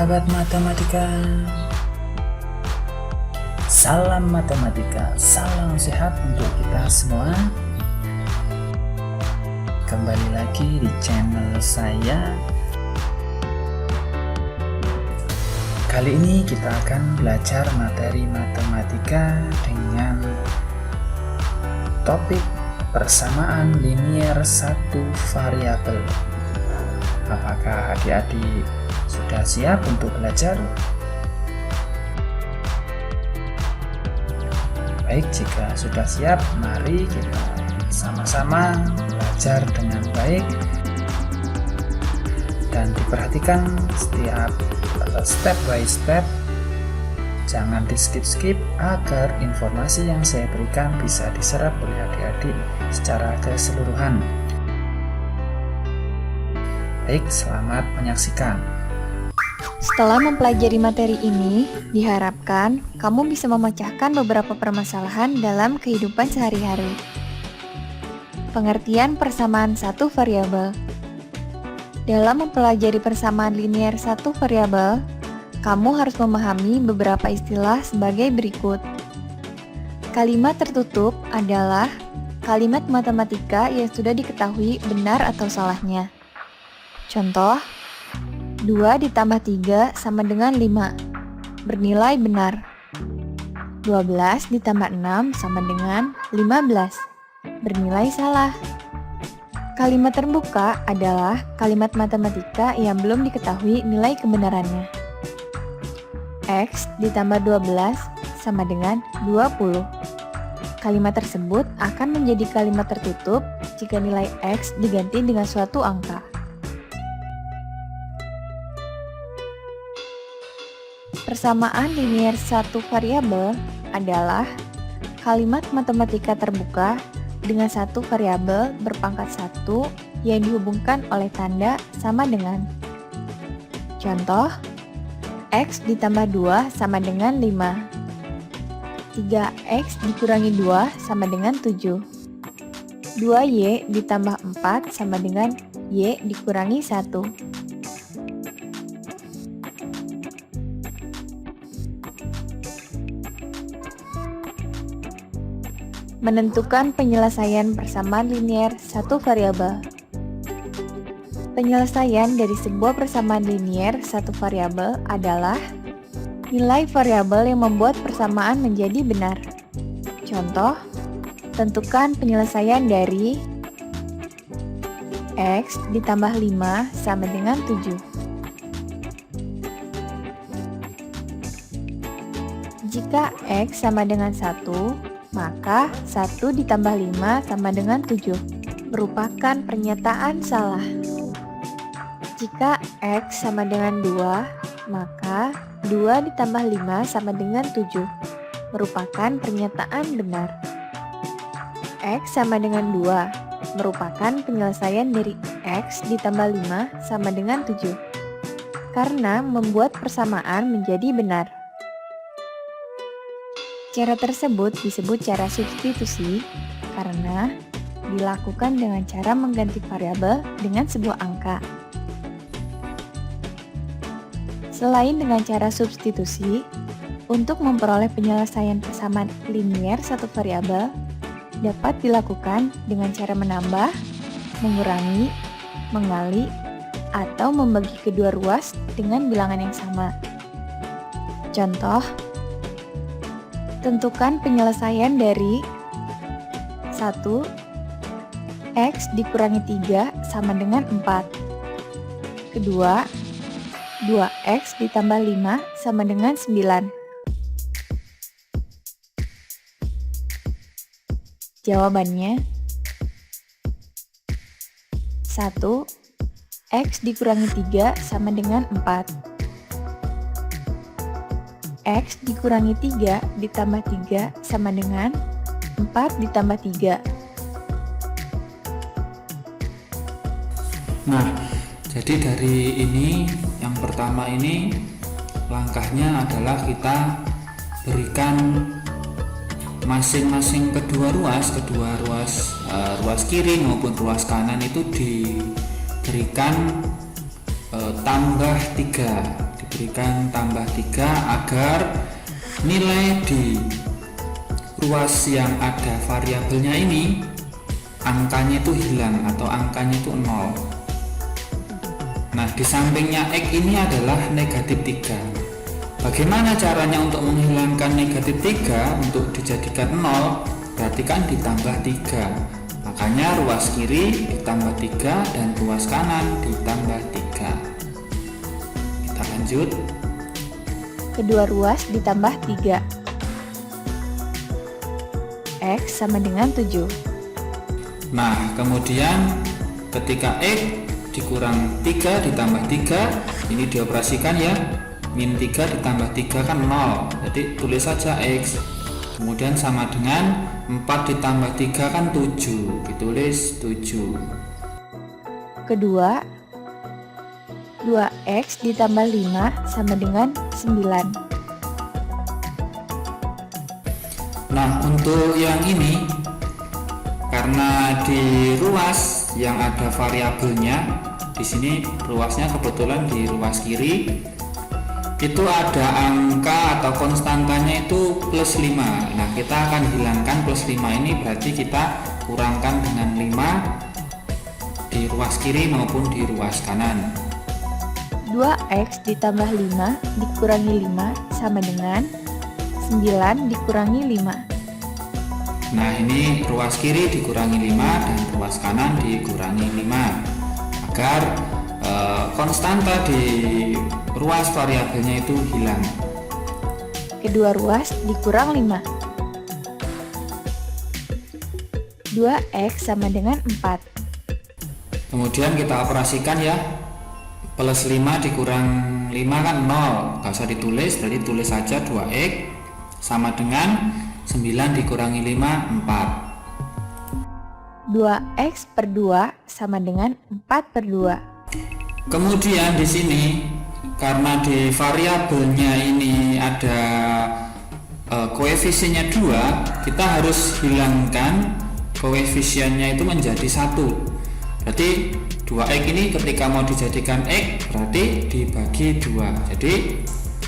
sahabat matematika. Salam matematika, salam sehat untuk kita semua. Kembali lagi di channel saya. Kali ini kita akan belajar materi matematika dengan topik persamaan linier satu variabel. Apakah adik-adik sudah siap untuk belajar? Baik, jika sudah siap, mari kita sama-sama belajar dengan baik dan diperhatikan setiap step by step. Jangan di skip-skip agar informasi yang saya berikan bisa diserap oleh adik-adik secara keseluruhan. Baik, selamat menyaksikan. Setelah mempelajari materi ini, diharapkan kamu bisa memecahkan beberapa permasalahan dalam kehidupan sehari-hari. Pengertian persamaan satu variabel. Dalam mempelajari persamaan linier satu variabel, kamu harus memahami beberapa istilah sebagai berikut. Kalimat tertutup adalah kalimat matematika yang sudah diketahui benar atau salahnya. Contoh, 2 ditambah 3 sama dengan 5, bernilai benar. 12 ditambah 6 sama dengan 15, bernilai salah. Kalimat terbuka adalah kalimat matematika yang belum diketahui nilai kebenarannya. X ditambah 12 sama dengan 20. Kalimat tersebut akan menjadi kalimat tertutup jika nilai X diganti dengan suatu angka. Persamaan linier satu variabel adalah kalimat matematika terbuka dengan satu variabel berpangkat 1 yang dihubungkan oleh tanda sama dengan. Contoh, X ditambah 2 sama dengan 5. 3X dikurangi 2 sama dengan 7. 2Y ditambah 4 sama dengan Y dikurangi 1. Menentukan penyelesaian persamaan linier satu variabel. Penyelesaian dari sebuah persamaan linier satu variabel adalah nilai variabel yang membuat persamaan menjadi benar. Contoh, tentukan penyelesaian dari X ditambah 5 sama dengan 7. Jika X sama dengan 1, maka 1 ditambah 5 sama dengan 7, merupakan pernyataan salah. Jika X sama dengan 2, maka 2 ditambah 5 sama dengan 7, merupakan pernyataan benar. X sama dengan 2, merupakan penyelesaian dari X ditambah 5 sama dengan 7, karena membuat persamaan menjadi benar. Cara tersebut disebut cara substitusi karena dilakukan dengan cara mengganti variabel dengan sebuah angka. Selain dengan cara substitusi, untuk memperoleh penyelesaian persamaan linier satu variabel dapat dilakukan dengan cara menambah, mengurangi, mengali, atau membagi kedua ruas dengan bilangan yang sama. Contoh, tentukan penyelesaian dari 1. X dikurangi 3 sama dengan 4. Kedua, 2X ditambah 5 sama dengan 9. Jawabannya 1. X dikurangi 3 sama dengan 4. X dikurangi 3 ditambah 3 sama dengan 4 ditambah 3. Nah, jadi dari ini yang pertama ini langkahnya adalah kita berikan masing-masing kedua ruas kiri maupun ruas kanan itu diberikan tambah 3 diberikan tambah 3 agar nilai di ruas yang ada variabelnya ini angkanya itu hilang atau angkanya itu 0. Nah, di sampingnya X ini adalah negatif 3. Bagaimana caranya untuk menghilangkan negatif 3 untuk dijadikan 0? Berarti kan ditambah 3. Makanya ruas kiri ditambah 3 dan ruas kanan ditambah 3. Kita lanjut. Kedua ruas ditambah 3. X sama dengan 7. Nah, kemudian ketika X dikurang 3 ditambah 3, ini dioperasikan ya. Min 3 ditambah 3 kan 0. Jadi tulis saja X. Kemudian sama dengan 4 ditambah 3 kan 7. Ditulis 7. Kedua, 2X ditambah 5 sama dengan 9. Nah, untuk yang ini karena di ruas yang ada variabelnya, di sini ruasnya kebetulan di ruas kiri itu ada angka atau konstantanya itu plus 5. Nah, kita akan hilangkan plus 5 ini, berarti kita kurangkan dengan 5 di ruas kiri maupun di ruas kanan. 2X ditambah 5 dikurangi 5 sama dengan 9 dikurangi 5. Nah, ini ruas kiri dikurangi 5 dan ruas kanan dikurangi 5 agar konstanta di ruas variabelnya itu hilang. Kedua ruas dikurang 5. 2X sama dengan 4. Kemudian kita operasikan ya. Plus 5 dikurang 5 kan 0. Gak usah ditulis, berarti tulis saja 2X sama dengan 9 dikurangi 5, 4. 2X per 2 sama dengan 4 per 2. Kemudian di sini karena di variabelnya ini ada koefisiennya 2, kita harus hilangkan koefisiennya itu menjadi 1. Berarti 2X ini ketika mau dijadikan X berarti dibagi 2. Jadi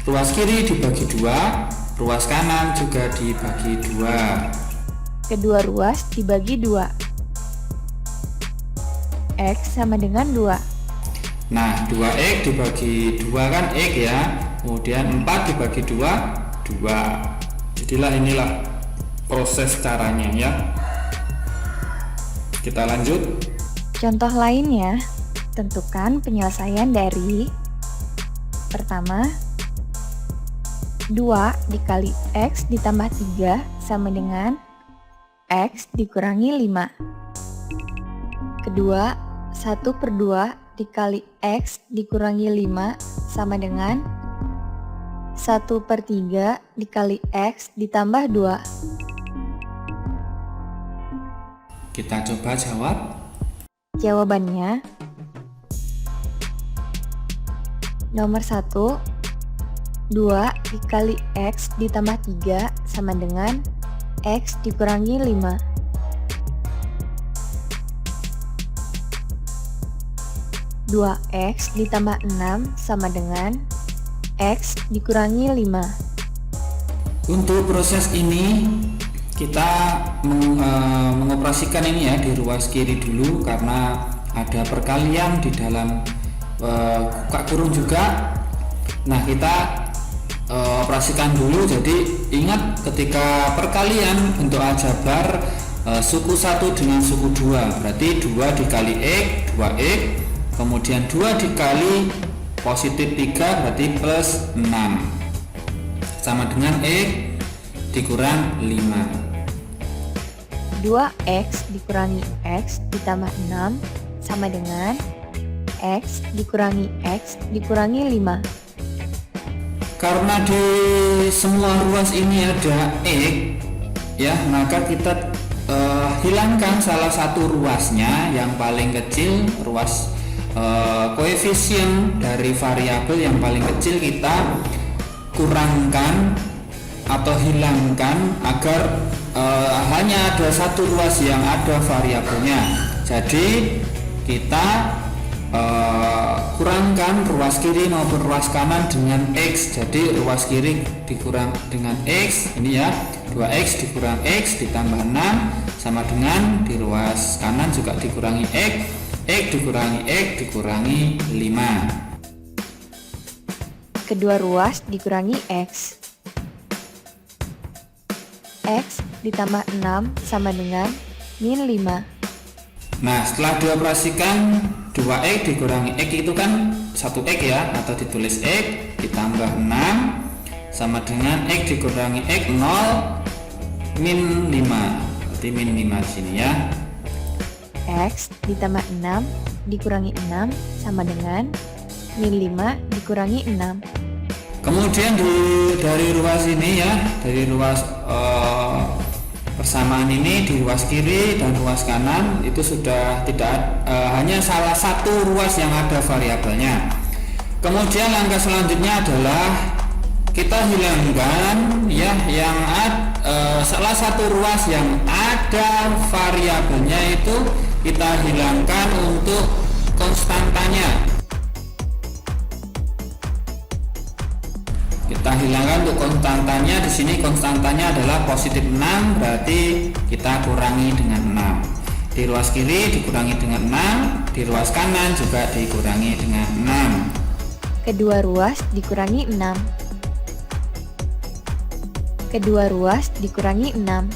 ruas kiri dibagi 2, ruas kanan juga dibagi 2. Kedua ruas dibagi 2. X sama dengan 2. Nah, 2X dibagi 2 kan X ya. Kemudian 4 dibagi 2, 2. Jadilah inilah proses caranya ya. Kita lanjut. Contoh lainnya, tentukan penyelesaian dari pertama 2 dikali X ditambah 3 sama dengan X dikurangi 5. Kedua, 1 per 2 dikali X dikurangi 5 sama dengan 1 per 3 dikali X ditambah 2. Kita coba jawab. Jawabannya nomor 1, 2 dikali X ditambah 3 sama dengan X dikurangi 5. Dua X ditambah 6 sama dengan X dikurangi 5. Untuk proses ini kita mengoperasikan ini ya di ruas kiri dulu karena ada perkalian di dalam buka kurung juga. Nah, kita operasikan dulu. Jadi ingat ketika perkalian untuk aljabar suku 1 dengan suku 2 berarti 2 dikali X 2X, kemudian 2 dikali positif 3 berarti plus 6 sama dengan X dikurang 5. 2X dikurangi X ditambah 6 sama dengan X dikurangi X dikurangi 5. Karena di semua ruas ini ada X ya, maka kita hilangkan salah satu ruasnya yang paling kecil, ruas koefisien dari variabel yang paling kecil kita kurangkan atau hilangkan agar hanya ada satu ruas yang ada variabelnya. Jadi kita kurangkan ruas kiri maupun ruas kanan dengan X. Jadi ruas kiri dikurang dengan X, ini ya, 2X dikurang X ditambah 6 sama dengan di ruas kanan juga dikurangi X dikurangi X dikurangi 5. Kedua ruas dikurangi X. X ditambah 6 sama dengan min 5. Nah, setelah dioperasikan 2X dikurangi X itu kan 1X ya, atau ditulis X ditambah 6 sama dengan X dikurangi X 0 min 5. Berarti min 5 di sini ya. X ditambah 6 dikurangi 6 sama dengan min 5 dikurangi 6. Kemudian dari ruas ini ya, dari ruas persamaan ini di ruas kiri dan ruas kanan itu sudah tidak hanya salah satu ruas yang ada variabelnya. Kemudian langkah selanjutnya adalah kita hilangkan ya yang salah satu ruas yang ada variabelnya itu kita hilangkan untuk konstantanya. Kita hilangkan untuk konstantanya. Di sini konstantanya adalah positif 6, berarti kita kurangi dengan 6. Di ruas kiri dikurangi dengan 6, di ruas kanan juga dikurangi dengan 6. Kedua ruas dikurangi 6. Kedua ruas dikurangi 6.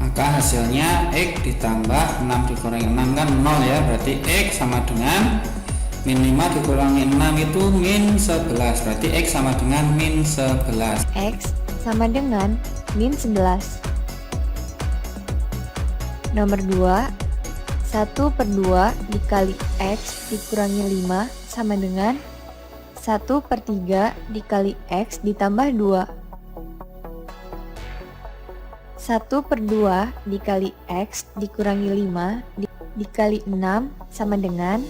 Maka hasilnya X ditambah 6 dikurangi 6 kan 0 ya, berarti X sama dengan min 5 dikurangi 6 itu min 11, berarti X sama dengan min 11. X sama dengan min 11. Nomor 2, 1/2 dikali X dikurangi 5 sama dengan 1/3 dikali X ditambah 2. 1/2 dikali X dikurangi 5 dikali 6 sama dengan.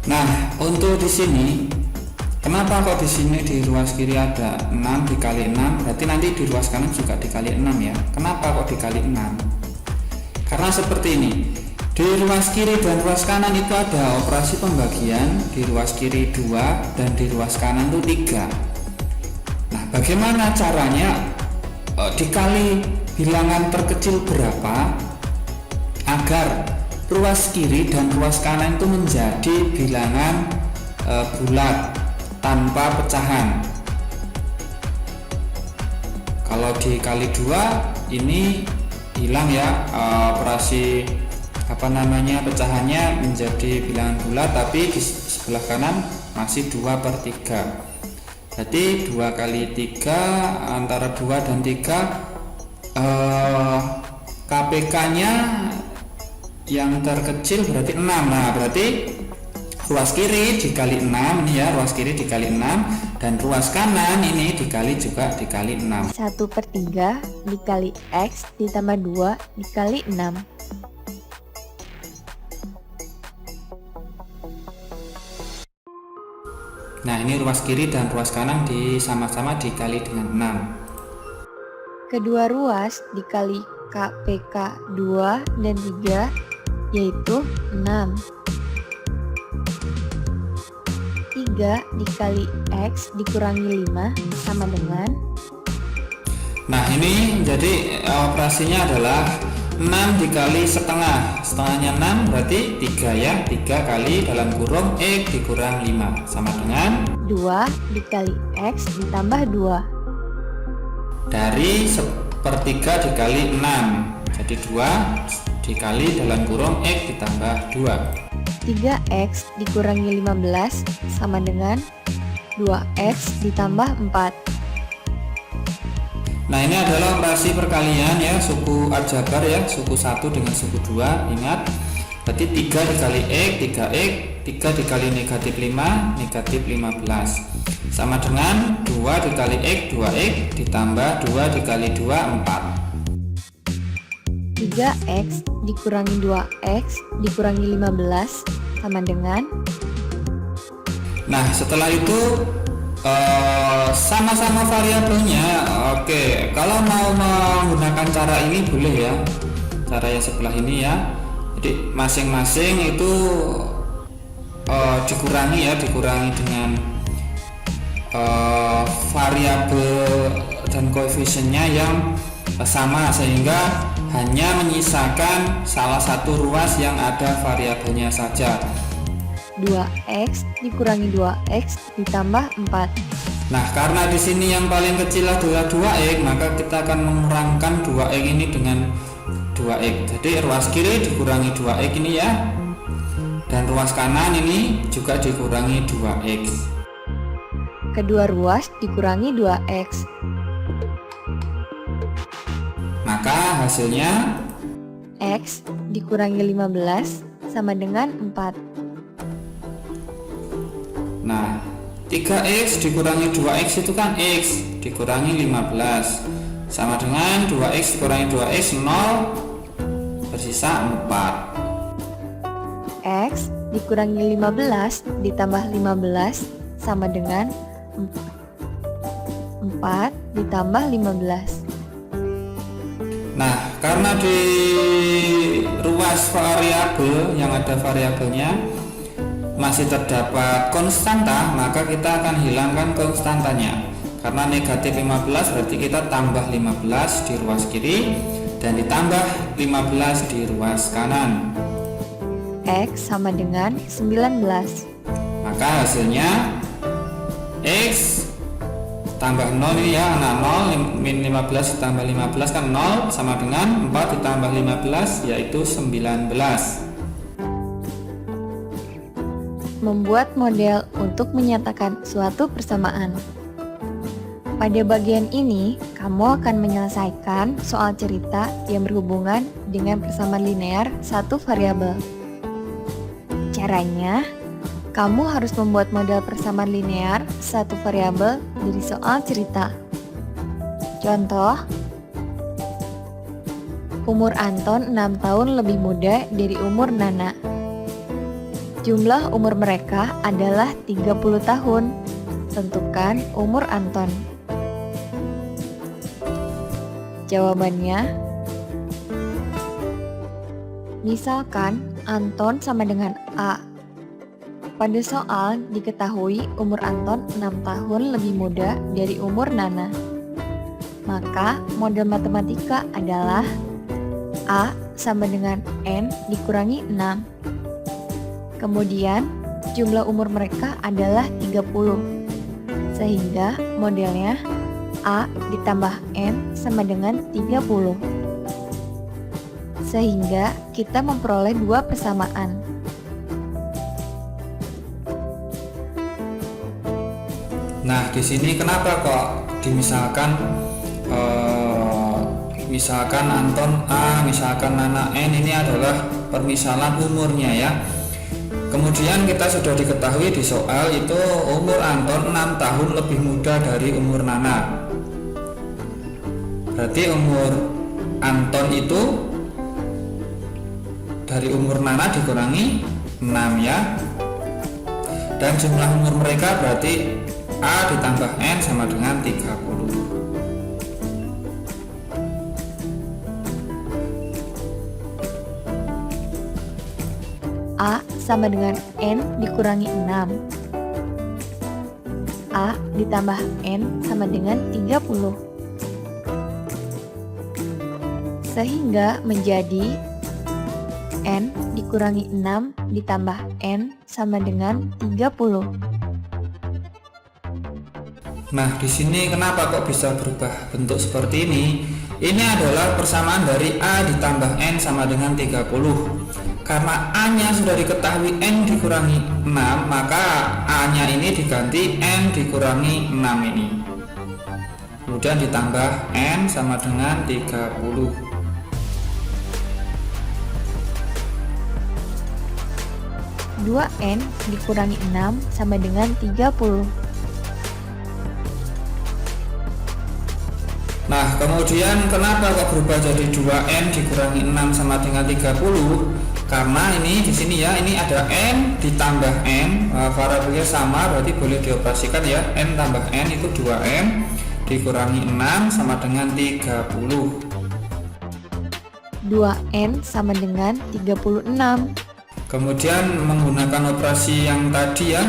Nah, untuk di sini kenapa kok di sini di ruas kiri ada 6 dikali 6, berarti nanti di ruas kanan juga dikali 6 ya. Kenapa kok dikali 6? Karena seperti ini. Di ruas kiri dan ruas kanan itu ada operasi pembagian, di ruas kiri 2 dan di ruas kanan itu 3. Nah, bagaimana caranya dikali bilangan terkecil berapa agar ruas kiri dan ruas kanan itu menjadi bilangan bulat tanpa pecahan. Kalau dikali 2 ini hilang ya, operasi pecahannya menjadi bilangan bulat, tapi di sebelah kanan masih 2/3. Jadi 2 kali 3 antara 2 dan 3 KPK-nya yang terkecil berarti 6. Nah, berarti ruas kiri dikali 6 ini ya, ruas kiri dikali 6 dan ruas kanan ini juga dikali 6. 1/3 dikali X ditambah 2 dikali 6. Nah, ini ruas kiri dan ruas kanan sama-sama dikali dengan 6. Kedua ruas dikali KPK 2 dan 3 yaitu 6. 3 dikali X dikurangi 5 sama dengan. Nah, ini jadi operasinya adalah 6 dikali setengah. Setengahnya 6 berarti 3 ya. 3 kali dalam kurung X dikurang 5 sama dengan 2 dikali X ditambah 2. Dari 1/3 dikali 6. Jadi 2 dikali dalam kurung X ditambah 2. 3X dikurangi 15 sama dengan 2X ditambah 4. Nah, ini adalah operasi perkalian ya, suku aljabar ya, suku 1 dengan suku 2. Ingat, berarti 3 dikali X, 3X, 3 dikali negatif 5, negatif 15 sama dengan 2 dikali X, 2X ditambah 2 dikali 2, 4. 3X dikurangi 2X dikurangi 15 sama dengan. Nah, setelah itu sama-sama variabelnya. Oke, kalau mau menggunakan cara ini boleh ya, cara yang sebelah ini ya, Jadi masing-masing itu dikurangi dengan variabel dan koefisiennya yang sama, sehingga hanya menyisakan salah satu ruas yang ada variabelnya saja. 2x dikurangi 2x ditambah 4. Nah, karena di sini yang paling kecil adalah 2x, maka kita akan mengurangkan 2x ini dengan 2x. Jadi ruas kiri dikurangi 2x ini ya, dan ruas kanan ini juga dikurangi 2x. Kedua ruas dikurangi 2x. Maka hasilnya X dikurangi 15 sama dengan 4. Nah, 3x dikurangi 2x itu kan x dikurangi 15 sama dengan 2x dikurangi 2x 0, bersisa 4. X dikurangi 15 ditambah 15 sama dengan 4 ditambah 15. Nah, karena di ruas variabel yang ada variabelnya masih terdapat konstanta, maka kita akan hilangkan konstantanya. Karena negatif 15 berarti kita tambah 15 di ruas kiri dan ditambah 15 di ruas kanan. X sama dengan 19. Maka hasilnya X tambah 0 ini ya, nah 0 min 15 ditambah 15 kan 0 sama dengan 4 ditambah 15 yaitu 19. Membuat model untuk menyatakan suatu persamaan. Pada bagian ini, kamu akan menyelesaikan soal cerita yang berhubungan dengan persamaan linear satu variabel. Caranya, kamu harus membuat model persamaan linear satu variabel dari soal cerita. Contoh, umur Anton 6 tahun lebih muda dari umur Nana. Jumlah umur mereka adalah 30 tahun. Tentukan umur Anton. Jawabannya, misalkan Anton sama dengan A. Pada soal diketahui umur Anton 6 tahun lebih muda dari umur Nana. Maka model matematika adalah A sama dengan N dikurangi 6. Kemudian jumlah umur mereka adalah 30. Sehingga modelnya A ditambah N sama dengan 30. Sehingga kita memperoleh dua persamaan. Nah, di sini kenapa kok dimisalkan misalkan Anton A, misalkan Nana N, ini adalah permisalan umurnya ya. Kemudian kita sudah diketahui di soal itu umur Anton 6 tahun lebih muda dari umur Nana. Berarti umur Anton itu dari umur Nana dikurangi 6 ya. Dan jumlah umur mereka berarti A ditambah N sama dengan 30. A sama dengan N dikurangi 6. A ditambah N sama dengan 30. Sehingga menjadi N dikurangi 6 ditambah N sama dengan 30. Nah, di sini kenapa kok bisa berubah bentuk seperti ini? Ini adalah persamaan dari A ditambah N sama dengan 30. Karena A-nya sudah diketahui N dikurangi 6, maka A-nya ini diganti N dikurangi 6 ini. Kemudian ditambah N sama dengan 30. 2N dikurangi 6 sama dengan 30. Nah, kemudian kenapa kok berubah jadi 2N dikurangi 6 sama dengan 30? Karena ini di sini ya, ini ada N ditambah N, variabelnya sama berarti boleh dioperasikan ya. N tambah N itu 2N dikurangi 6 sama dengan 30. 2 2N sama dengan 36. Kemudian menggunakan operasi yang tadi ya,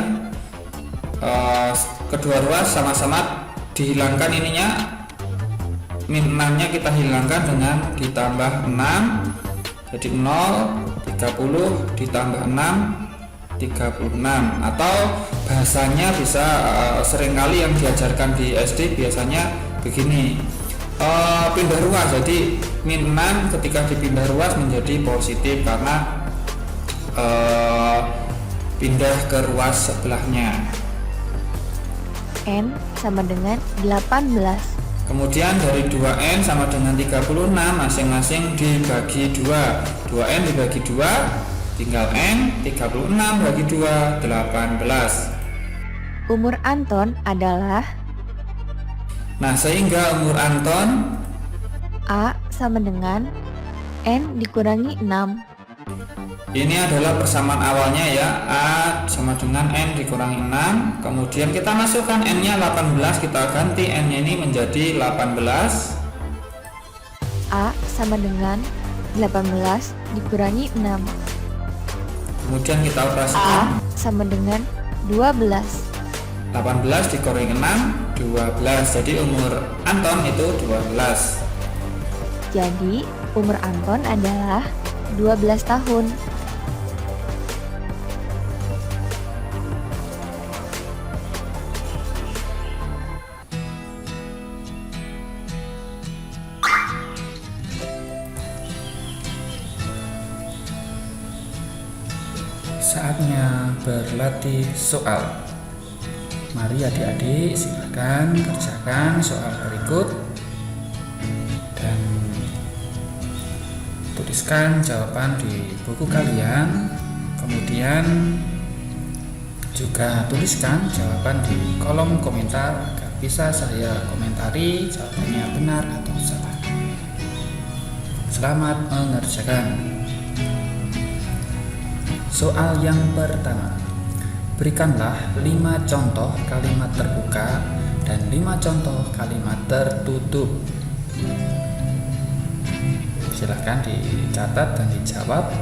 kedua ruas sama-sama dihilangkan ininya, min 6 nya kita hilangkan dengan ditambah 6, jadi 0, 30 ditambah 6, 36. Atau bahasanya bisa seringkali yang diajarkan di SD biasanya begini, pindah ruas, jadi min 6 ketika dipindah ruas menjadi positif karena pindah ke ruas sebelahnya. N sama dengan 18. Kemudian dari 2N sama dengan 36 masing-masing dibagi 2. 2N dibagi 2 tinggal N, 36 bagi 2 18. Umur Anton adalah Nah, sehingga umur Anton A sama dengan N dikurangi 6. ini adalah persamaan awalnya ya, A sama dengan N dikurangi 6. Kemudian kita masukkan N nya 18, kita ganti N nya ini menjadi 18. A sama dengan 18 dikurangi 6. Kemudian kita A operasikan, sama dengan 12. 18 dikurangi 6, 12. Jadi umur Anton itu 12. Jadi umur Anton adalah 12 tahun. Saatnya berlatih soal. Mari adik-adik silakan kerjakan soal berikut dan tuliskan jawaban di buku kalian. Kemudian juga tuliskan jawaban di kolom komentar agar bisa saya komentari jawabannya benar atau salah. Selamat mengerjakan. Soal yang pertama, berikanlah 5 contoh kalimat terbuka dan 5 contoh kalimat tertutup. Silahkan dicatat dan dijawab.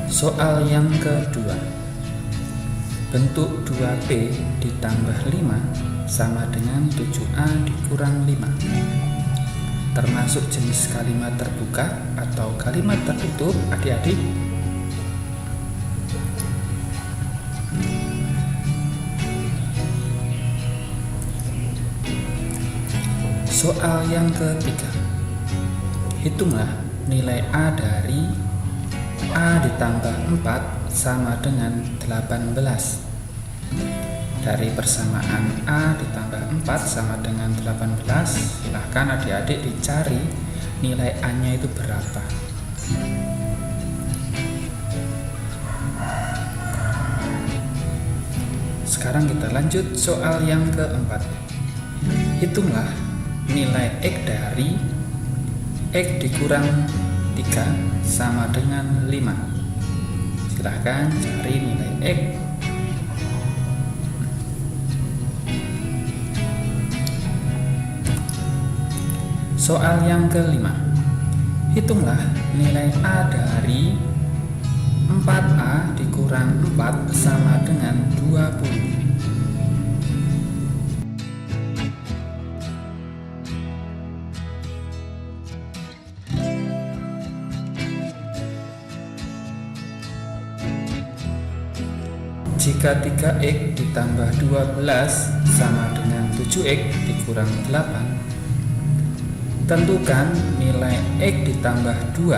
Soal yang kedua, bentuk 2P ditambah 5 sama dengan 7A dikurang 5. Termasuk jenis kalimat terbuka atau kalimat tertutup, adik-adik? Soal yang ketiga, hitunglah nilai A dari A ditambah 4 sama dengan 18. Dari persamaan A ditambah 4 sama dengan 18, silahkan adik-adik dicari nilai A-nya itu berapa. Sekarang kita lanjut soal yang keempat. Hitunglah nilai X dari X dikurang 3 sama dengan 5. Silahkan cari nilai X. Soal yang kelima, hitunglah nilai A dari 4A dikurang 4 sama dengan 20. Jika 3X ditambah 12 sama dengan 7X dikurang 8, tentukan nilai X ditambah 2.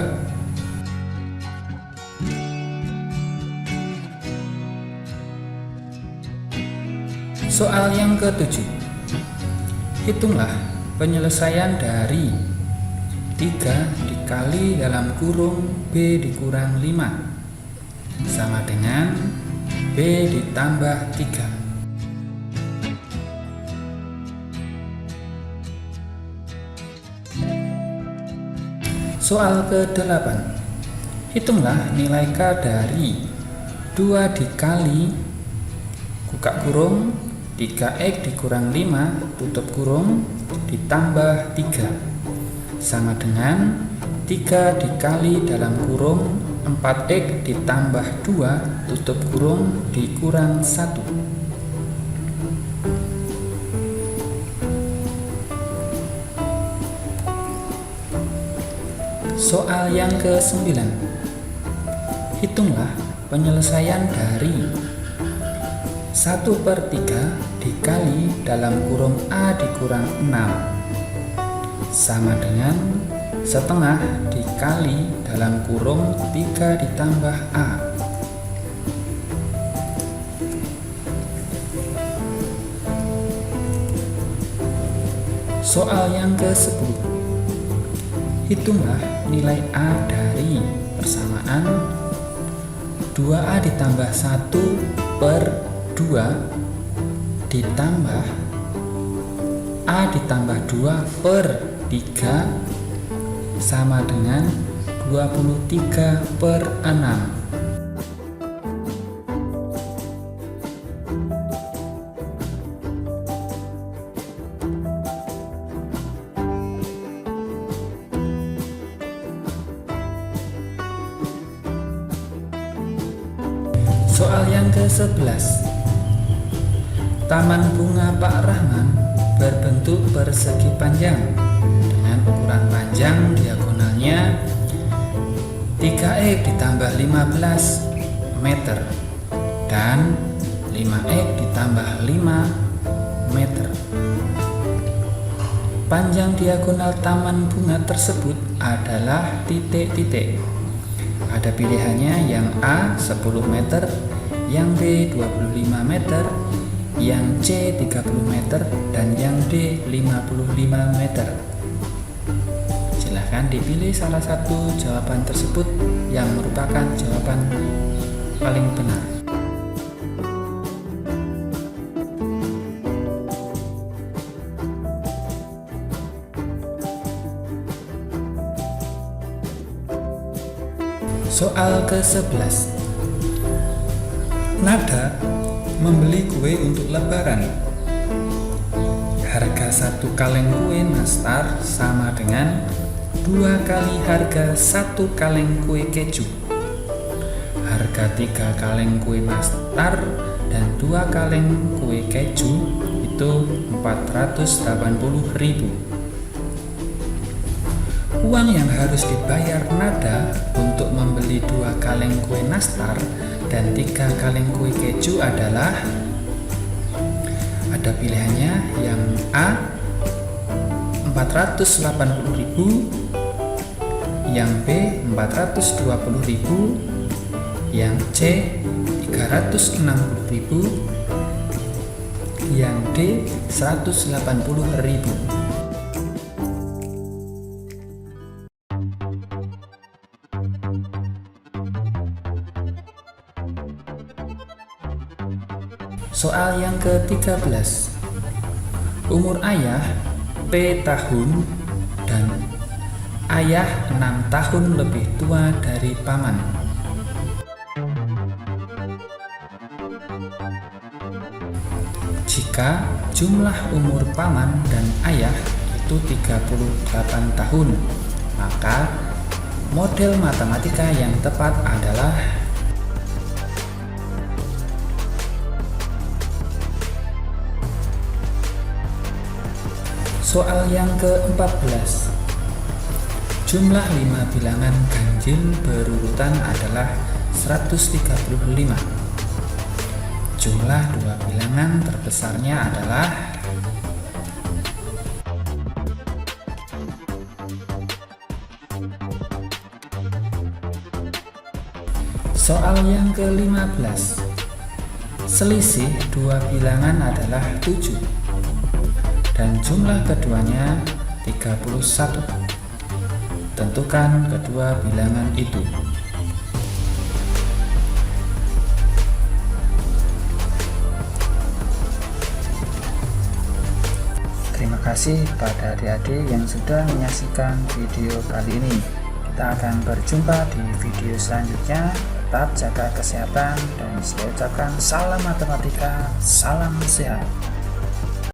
Soal yang ketujuh, hitunglah penyelesaian dari 3 dikali dalam kurung B dikurang 5 sama dengan B ditambah 3. Soal ke-8, hitunglah nilai K dari 2 dikali buka kurung 3X dikurang 5 tutup kurung ditambah 3 sama dengan 3 dikali dalam kurung 4x ditambah 2 tutup kurung dikurang 1. Soal yang ke-9. Hitunglah penyelesaian dari 1/3 dikali dalam kurung A dikurang 6 sama dengan setengah dikali dalam kurung 3 ditambah A. Soal yang ke-10. Hitunglah nilai A dari persamaan 2A ditambah 1/2 ditambah A ditambah 2/3 sama dengan 23/6. Soal yang ke-11. Taman bunga Pak Rahman berbentuk persegi panjang dengan ukuran panjang diagonalnya 3x ditambah 15 meter dan 5x ditambah 5 meter. Panjang diagonal taman bunga tersebut adalah titik-titik. Ada pilihannya yang A 10 meter, yang B 25 meter, yang C 30 meter, dan yang D 55 meter. Silahkan dipilih salah satu jawaban tersebut yang merupakan jawaban paling benar. Soal ke-11. Nada membeli kue untuk lebaran. Harga 1 kaleng kue nastar sama dengan 2 kali harga 1 kaleng kue keju. Harga 3 kaleng kue nastar dan 2 kaleng kue keju itu 480.000. Uang yang harus dibayar Nada untuk membeli 2 kaleng kue nastar dan 3 kaleng kue keju adalah, ada pilihannya yang A 480.000, yang B 420.000, yang C 360.000, yang D 180.000. Soal yang ke-13. Umur ayah P tahun dan ayah 6 tahun lebih tua dari paman. Jika jumlah umur paman dan ayah itu 38 tahun, maka model matematika yang tepat adalah soal yang ke-14. Jumlah 5 bilangan ganjil berurutan adalah 135. Jumlah 2 bilangan terbesarnya adalah soal yang ke-15. Selisih 2 bilangan adalah 7 dan jumlah keduanya 31. Tentukan kedua bilangan itu. Terima kasih pada adik-adik yang sudah menyaksikan video kali ini. Kita akan berjumpa di video selanjutnya. Tetap jaga kesehatan dan saya ucapkan salam matematika, salam sehat.